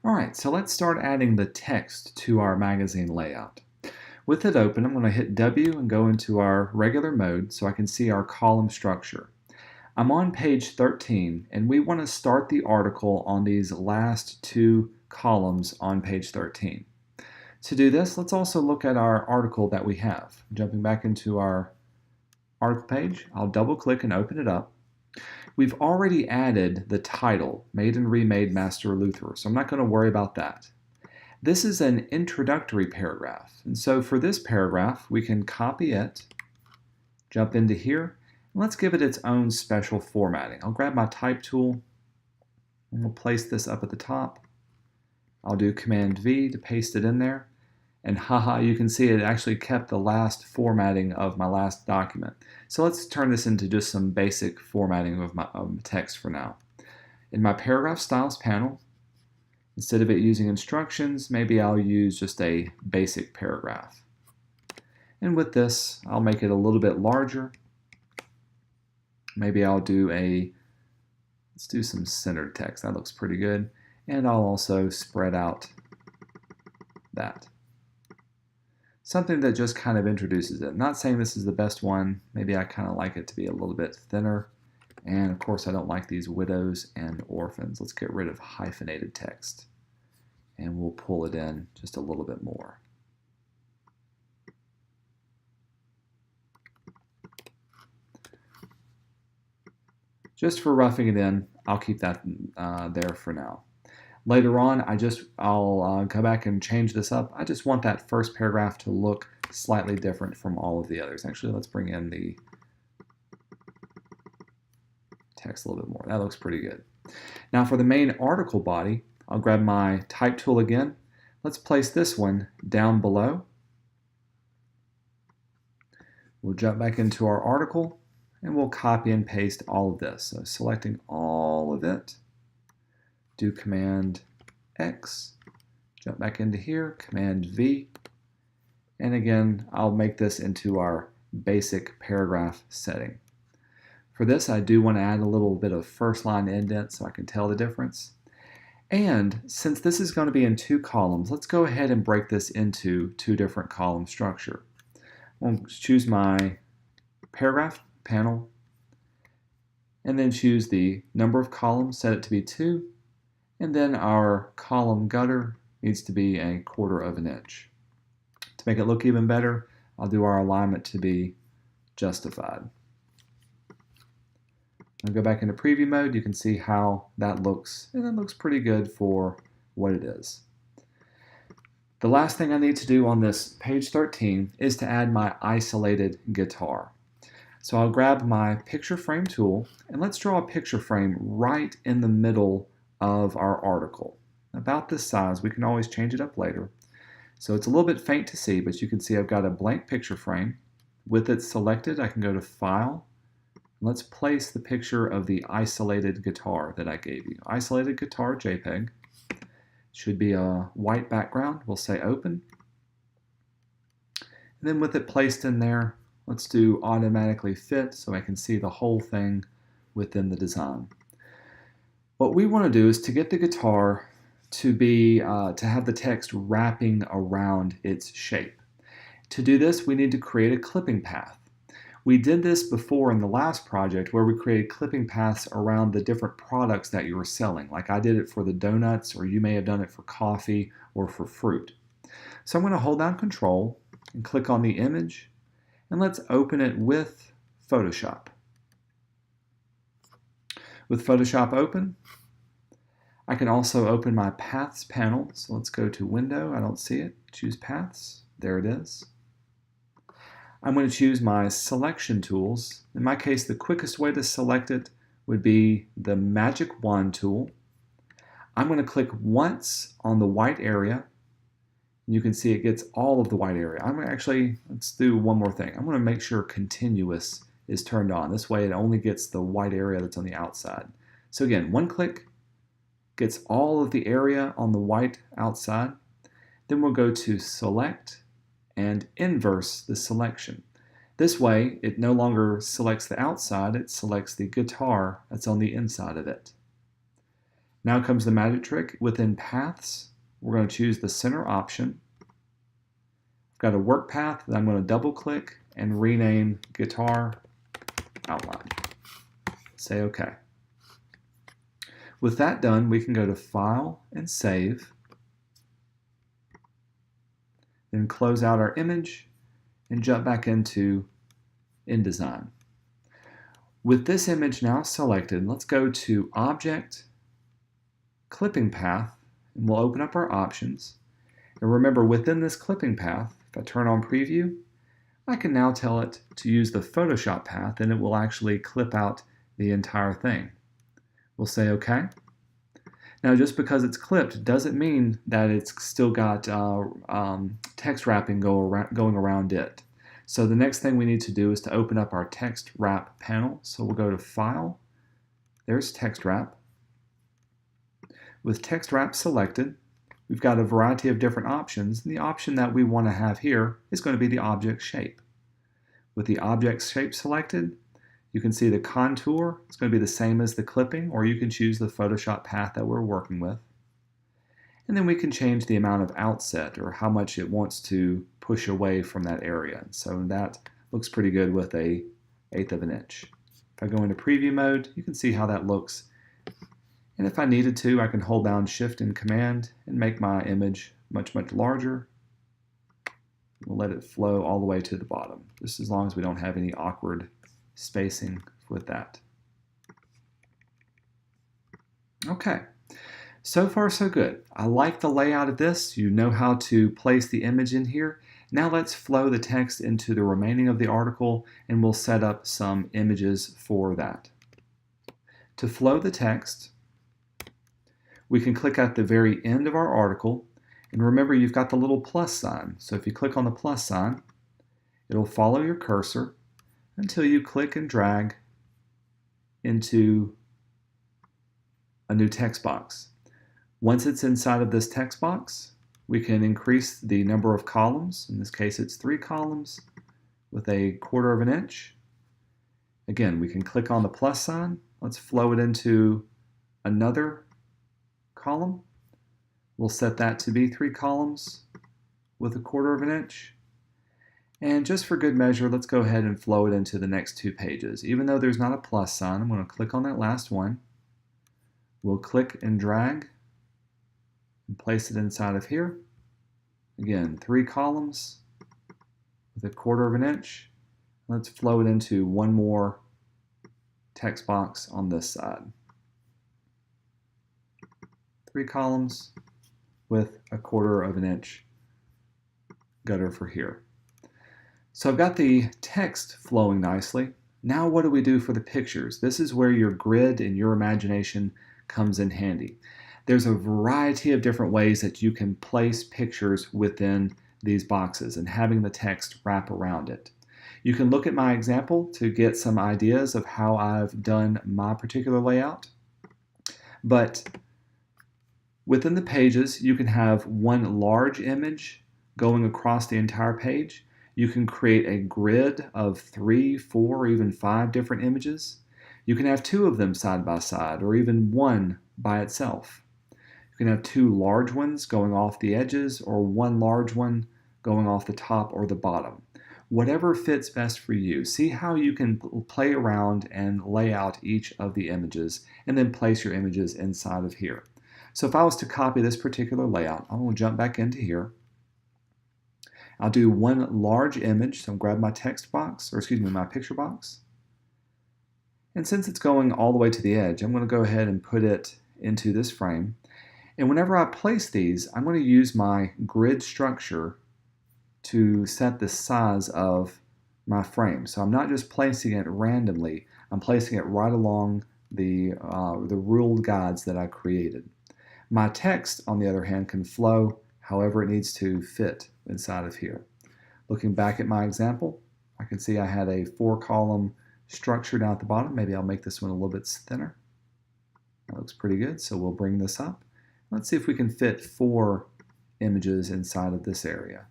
Alright, so let's start adding the text to our magazine layout. With it open, I'm going to hit W and go into our regular mode so I can see our column structure. I'm on page 13 and we want to start the article on these last two columns on page 13. To do this, let's also look at our article that we have. Jumping back into our article page, I'll double click and open it up. We've already added the title, Made and Remade Master Luther, so I'm not going to worry about that. This is an introductory paragraph, and so for this paragraph, we can copy it, jump into here, and let's give it its own special formatting. I'll grab my type tool, and we'll place this up at the top. I'll do Command V to paste it in there, and haha, you can see it actually kept the last formatting of my last document. So let's turn this into just some basic formatting of my text for now. In my paragraph styles panel, instead of it using instructions, maybe I'll use just a basic paragraph. And with this, I'll make it a little bit larger. Maybe I'll do let's do some centered text. That looks pretty good. And I'll also spread out that. Something that just kind of introduces it. Not saying this is the best one. Maybe I kind of like it to be a little bit thinner. And of course I don't like these widows and orphans. Let's get rid of hyphenated text. And we'll pull it in just a little bit more. Just for roughing it in, I'll keep that there for now. Later on, I'll go back and change this up. I just want that first paragraph to look slightly different from all of the others. Actually, let's bring in the text a little bit more. That looks pretty good. Now for the main article body, I'll grab my type tool again. Let's place this one down below. We'll jump back into our article and we'll copy and paste all of this. So selecting all of it, do Command X, jump back into here, Command V, and again, I'll make this into our basic paragraph setting. For this, I do want to add a little bit of first line indent so I can tell the difference. And since this is going to be in two columns, let's go ahead and break this into two different column structure. I'll choose my paragraph panel, and then choose the number of columns, set it to be 2, and then our column gutter needs to be 1/4 of an inch. To make it look even better, I'll do our alignment to be justified. I'll go back into preview mode. You can see how that looks, and it looks pretty good for what it is. The last thing I need to do on this page 13 is to add my isolated guitar. So I'll grab my picture frame tool, and let's draw a picture frame right in the middle of our article. About this size. We can always change it up later. So it's a little bit faint to see, but you can see I've got a blank picture frame. With it selected, I can go to File. Let's place the picture of the isolated guitar that I gave you. Isolated guitar JPEG. Should be a white background. We'll say Open. And then with it placed in there, let's do Automatically Fit so I can see the whole thing within the design. What we want to do is to get the guitar to have the text wrapping around its shape. To do this, we need to create a clipping path. We did this before in the last project where we created clipping paths around the different products that you were selling. Like I did it for the donuts, or you may have done it for coffee or for fruit. So I'm going to hold down Control and click on the image, and let's open it with Photoshop. With Photoshop open, I can also open my Paths panel. So let's go to Window. I don't see it. Choose Paths. There it is. I'm going to choose my selection tools. In my case, the quickest way to select it would be the Magic Wand tool. I'm going to click once on the white area. You can see it gets all of the white area. Let's do one more thing. I'm going to make sure Continuous is turned on. This way it only gets the white area that's on the outside. So again, one click gets all of the area on the white outside. Then we'll go to Select and inverse the selection. This way, it no longer selects the outside, it selects the guitar that's on the inside of it. Now comes the magic trick. Within paths, we're going to choose the center option. I've got a work path that I'm going to double click and rename Guitar Outline. Say OK. With that done, we can go to File and Save, then close out our image and jump back into InDesign. With this image now selected, let's go to Object, Clipping Path, and we'll open up our options. And remember, within this clipping path, if I turn on Preview, I can now tell it to use the Photoshop path, and it will actually clip out the entire thing. We'll say OK. Now, just because it's clipped doesn't mean that it's still got text wrapping going around it. So the next thing we need to do is to open up our text wrap panel. So we'll go to File. There's text wrap. With text wrap selected, we've got a variety of different options. And the option that we want to have here is going to be the object shape. With the object shape selected, you can see the contour. It's going to be the same as the clipping, or you can choose the Photoshop path that we're working with. And then we can change the amount of outset, or how much it wants to push away from that area. So that looks pretty good with a 1/8 of an inch. If I go into preview mode, you can see how that looks. And if I needed to, I can hold down Shift and Command and make my image much, much larger. We'll let it flow all the way to the bottom, just as long as we don't have any awkward spacing with that. Okay, so far so good. I like the layout of this. You know how to place the image in here. Now let's flow the text into the remaining of the article, and we'll set up some images for that. To flow the text, we can click at the very end of our article, and remember you've got the little plus sign. So if you click on the plus sign, it'll follow your cursor until you click and drag into a new text box. Once it's inside of this text box, we can increase the number of columns. In this case, it's 3 columns with a 1/4 of an inch. Again, we can click on the plus sign. Let's flow it into another column. We'll set that to be 3 columns with a 1/4 of an inch. And just for good measure, let's go ahead and flow it into the next 2 pages. Even though there's not a plus sign, I'm going to click on that last one. We'll click and drag and place it inside of here. Again, 3 columns with a 1/4 of an inch. Let's flow it into one more text box on this side. 3 columns with a 1/4 of an inch gutter for here. So I've got the text flowing nicely. Now what do we do for the pictures? This is where your grid and your imagination comes in handy. There's a variety of different ways that you can place pictures within these boxes and having the text wrap around it. You can look at my example to get some ideas of how I've done my particular layout. But within the pages, you can have one large image going across the entire page. You can create a grid of 3, 4, or even 5 different images. You can have 2 of them side by side, or even one by itself. You can have 2 large ones going off the edges, or one large one going off the top or the bottom. Whatever fits best for you. See how you can play around and lay out each of the images, and then place your images inside of here. So if I was to copy this particular layout, I'm going to jump back into here. I'll do one large image, so I'll grab my text box, or excuse me, my picture box. And since it's going all the way to the edge, I'm going to go ahead and put it into this frame. And whenever I place these, I'm going to use my grid structure to set the size of my frame. So I'm not just placing it randomly, I'm placing it right along the ruled guides that I created. My text, on the other hand, can flow however it needs to fit inside of here. Looking back at my example, I can see I had a 4-column structure down at the bottom. Maybe I'll make this one a little bit thinner. That looks pretty good, so we'll bring this up. Let's see if we can fit 4 images inside of this area.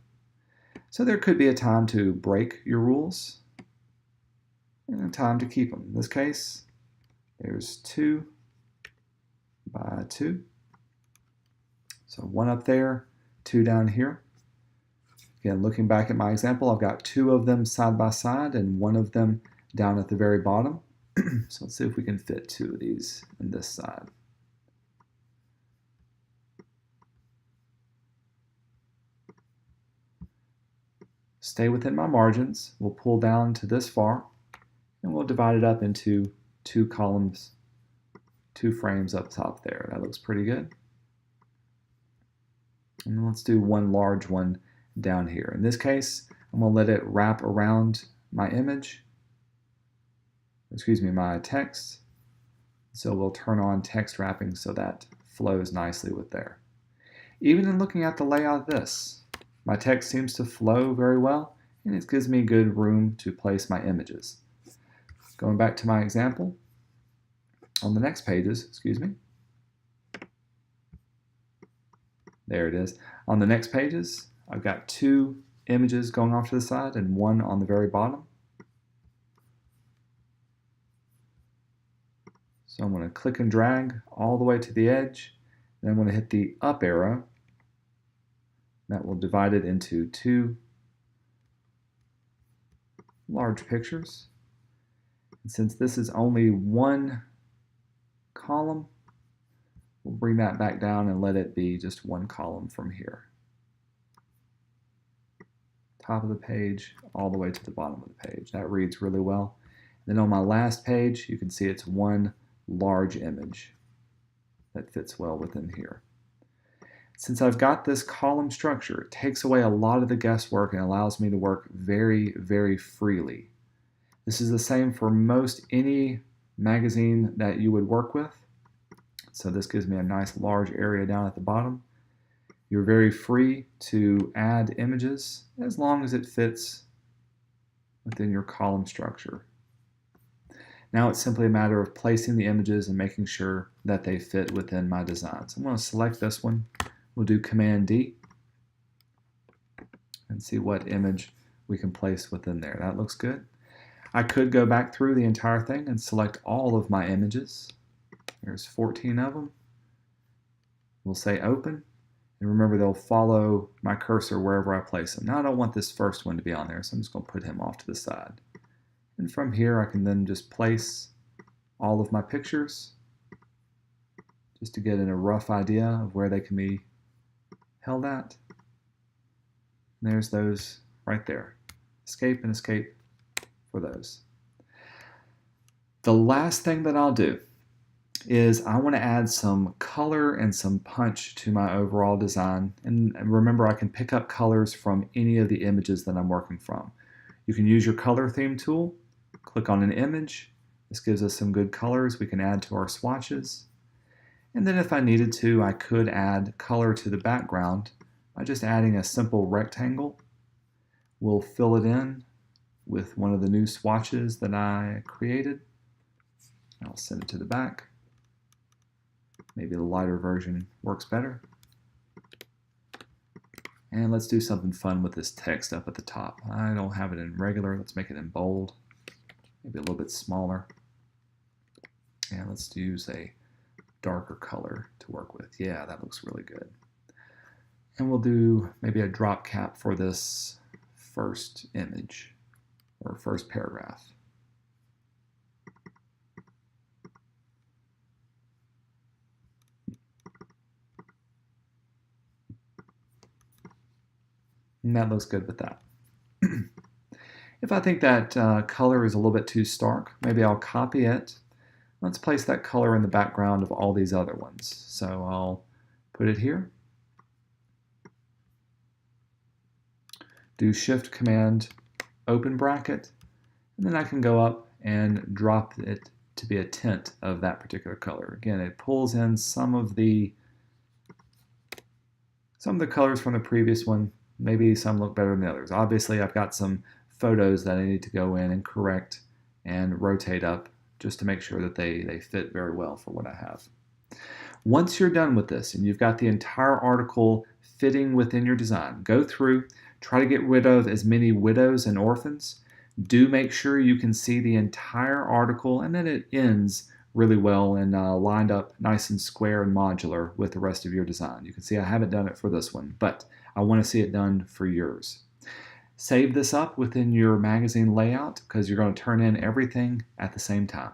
So there could be a time to break your rules and a time to keep them. In this case, there's 2 by 2. So 1 up there, 2 down here. Again, looking back at my example, I've got 2 of them side by side and 1 of them down at the very bottom. So let's see if we can fit 2 of these in this side. Stay within my margins. We'll pull down to this far, and we'll divide it up into 2 columns, 2 frames up top there. That looks pretty good. And let's do 1 large one down here. In this case, I'm going to let it wrap around my image, my text. So we'll turn on text wrapping so that flows nicely with there. Even in looking at the layout of this, my text seems to flow very well, and it gives me good room to place my images. Going back to my example, on the next pages, there it is. On the next pages, I've got 2 images going off to the side and 1 on the very bottom. So I'm going to click and drag all the way to the edge, and I'm going to hit the up arrow. That will divide it into 2 large pictures. And since this is only 1 column, we'll bring that back down and let it be just 1 column from here. Top of the page all the way to the bottom of the page. That reads really well. Then on my last page, you can see it's 1 large image that fits well within here. Since I've got this column structure, it takes away a lot of the guesswork and allows me to work very, very freely. This is the same for most any magazine that you would work with. So this gives me a nice large area down at the bottom. You're very free to add images as long as it fits within your column structure. Now it's simply a matter of placing the images and making sure that they fit within my design. So I'm going to select this one. We'll do Command D and see what image we can place within there. That looks good. I could go back through the entire thing and select all of my images. There's 14 of them. We'll say Open. And remember, they'll follow my cursor wherever I place them. Now I don't want this first one to be on there, so I'm just going to put him off to the side. And from here, I can then just place all of my pictures just to get in a rough idea of where they can be held at. And there's those right there. Escape and escape for those. The last thing that I'll do is I want to add some color and some punch to my overall design. And remember, I can pick up colors from any of the images that I'm working from. You can use your color theme tool, click on an image. This gives us some good colors we can add to our swatches. And then if I needed to, I could add color to the background by just adding a simple rectangle. We'll fill it in with one of the new swatches that I created. I'll send it to the back. Maybe the lighter version works better. And let's do something fun with this text up at the top. I don't have it in regular. Let's make it in bold. Maybe a little bit smaller. And let's use a darker color to work with. Yeah, that looks really good. And we'll do maybe a drop cap for this first image or first paragraph. And that looks good with that. If I think that color is a little bit too stark, maybe I'll copy it. Let's place that color in the background of all these other ones. So I'll put it here. Do Shift Command open bracket, and then I can go up and drop it to be a tint of that particular color. Again, it pulls in some of the colors from the previous one. Maybe some look better than the others. Obviously, I've got some photos that I need to go in and correct and rotate up just to make sure that they fit very well for what I have. Once you're done with this and you've got the entire article fitting within your design, go through, try to get rid of as many widows and orphans. Do make sure you can see the entire article and then it ends really well and lined up nice and square and modular with the rest of your design. You can see I haven't done it for this one, but I want to see it done for yours. Save this up within your magazine layout because you're going to turn in everything at the same time.